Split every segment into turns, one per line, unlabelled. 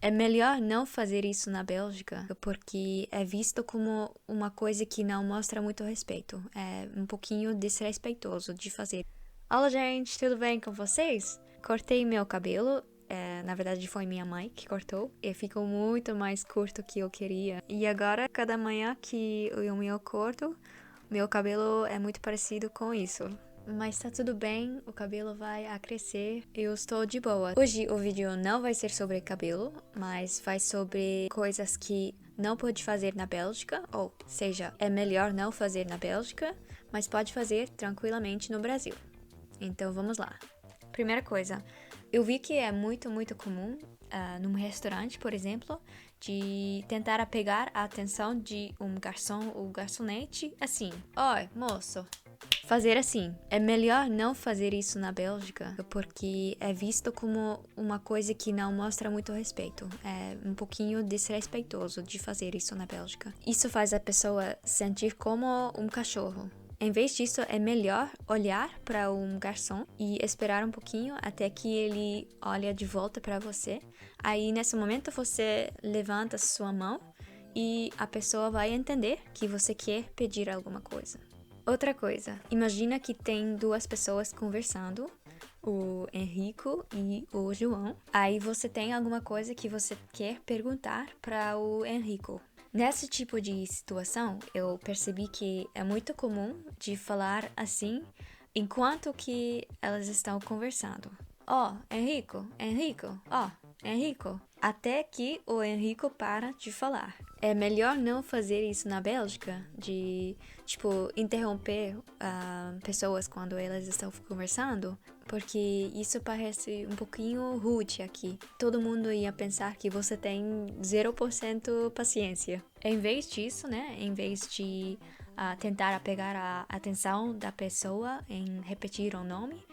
É melhor não fazer isso na Bélgica, porque é visto como uma coisa que não mostra muito respeito. É um pouquinho desrespeitoso de fazer. Olá, gente, tudo bem com vocês? Cortei meu cabelo. Na verdade, foi minha mãe que cortou e ficou muito mais curto que eu queria. E agora, cada manhã que eu me corto, meu cabelo é muito parecido com isso. Mas tá tudo bem, o cabelo vai a crescer, eu estou de boa. Hoje o vídeo não vai ser sobre cabelo, mas vai sobre coisas que não pode fazer na Bélgica, ou seja, é melhor não fazer na Bélgica, mas pode fazer tranquilamente no Brasil. Então vamos lá. Primeira coisa, eu vi que é muito comum num restaurante, por exemplo, de tentar pegar a atenção de um garçom ou garçonete assim: Oi, moço. Fazer assim. É melhor não fazer isso na Bélgica, porque é visto como uma coisa que não mostra muito respeito. É um pouquinho desrespeitoso de fazer isso na Bélgica. Isso faz a pessoa sentir como um cachorro. Em vez disso, é melhor olhar para um garçom e esperar um pouquinho até que ele olhe de volta para você. Aí, nesse momento, você levanta sua mão e a pessoa vai entender que você quer pedir alguma coisa. Outra coisa, imagina que tem duas pessoas conversando, o Henrico e o João. Aí você tem alguma coisa que você quer perguntar para o Henrico. Nesse tipo de situação, eu percebi que é muito comum de falar assim enquanto que elas estão conversando. Henrico, Henrico. Até que o Henrico para de falar. É melhor não fazer isso na Bélgica, de, interromper pessoas quando elas estão conversando, porque isso parece um pouquinho rude aqui. Todo mundo ia pensar que você tem 0% paciência. Em vez disso, né, em vez de tentar pegar a atenção da pessoa em repetir o nome,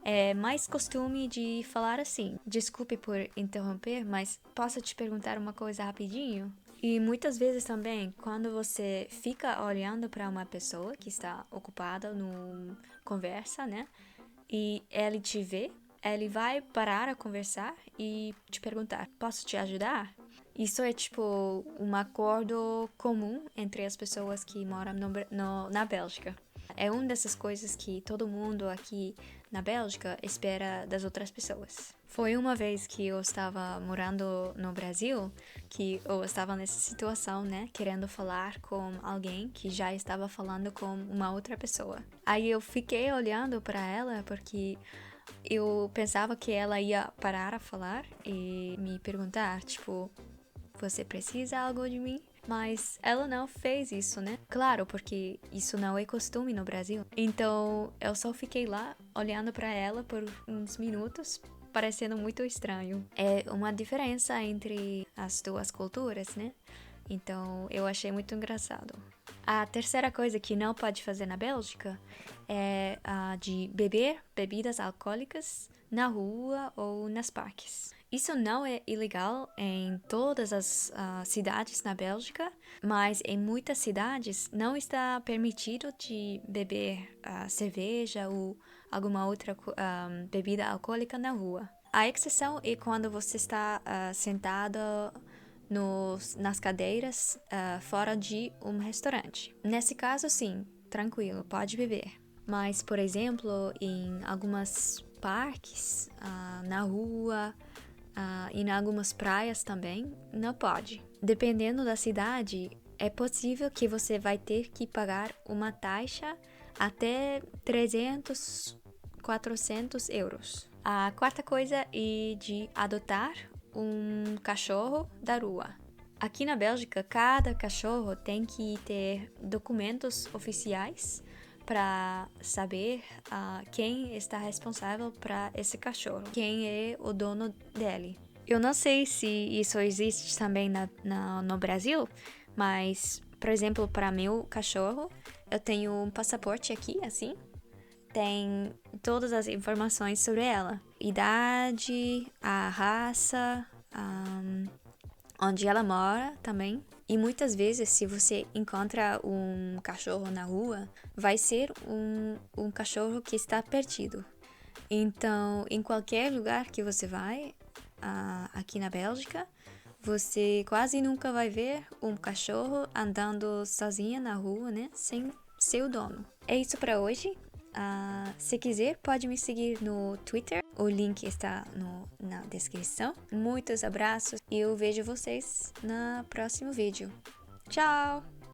é mais costume de falar assim: desculpe por interromper, mas posso te perguntar uma coisa rapidinho? E muitas vezes também, quando você fica olhando para uma pessoa que está ocupada no conversa, né? E ele te vê, ele vai parar a conversar e te perguntar: posso te ajudar? Isso é um acordo comum entre as pessoas que moram na Bélgica. É uma dessas coisas que todo mundo aqui na Bélgica espera das outras pessoas. Foi uma vez que eu estava morando no Brasil que eu estava nessa situação, né? Querendo falar com alguém que já estava falando com uma outra pessoa. Aí eu fiquei olhando para ela porque eu pensava que ela ia parar a falar e me perguntar, você precisa algo de mim? Mas ela não fez isso, né? Claro, porque isso não é costume no Brasil. Então eu só fiquei lá olhando para ela por uns minutos, parecendo muito estranho. É uma diferença entre as duas culturas, né? Então eu achei muito engraçado. A terceira coisa que não pode fazer na Bélgica é a de beber bebidas alcoólicas na rua ou nas parques. Isso não é ilegal em todas as cidades na Bélgica, mas em muitas cidades não está permitido de beber cerveja ou alguma outra bebida alcoólica na rua. A exceção é quando você está sentado nas cadeiras fora de um restaurante. Nesse caso, sim, tranquilo, pode beber. Mas, por exemplo, em algumas parques, na rua, e em algumas praias também, não pode. Dependendo da cidade, é possível que você vai ter que pagar uma taxa até 300, 400 euros. A quarta coisa é de adotar um cachorro da rua. Aqui na Bélgica, cada cachorro tem que ter documentos oficiais para saber quem está responsável para esse cachorro, quem é o dono dele. Eu não sei se isso existe também no Brasil, mas, por exemplo, para meu cachorro, eu tenho um passaporte aqui, assim, tem todas as informações sobre ela. Idade, a raça, onde ela mora também. E muitas vezes, se você encontra um cachorro na rua, vai ser um cachorro que está perdido. Então, em qualquer lugar que você vai, aqui na Bélgica, Você quase nunca vai ver um cachorro andando sozinha na rua, né? Sem seu dono. É isso para hoje. Se quiser, pode me seguir no Twitter. O link está na descrição. Muitos abraços e eu vejo vocês no próximo vídeo. Tchau!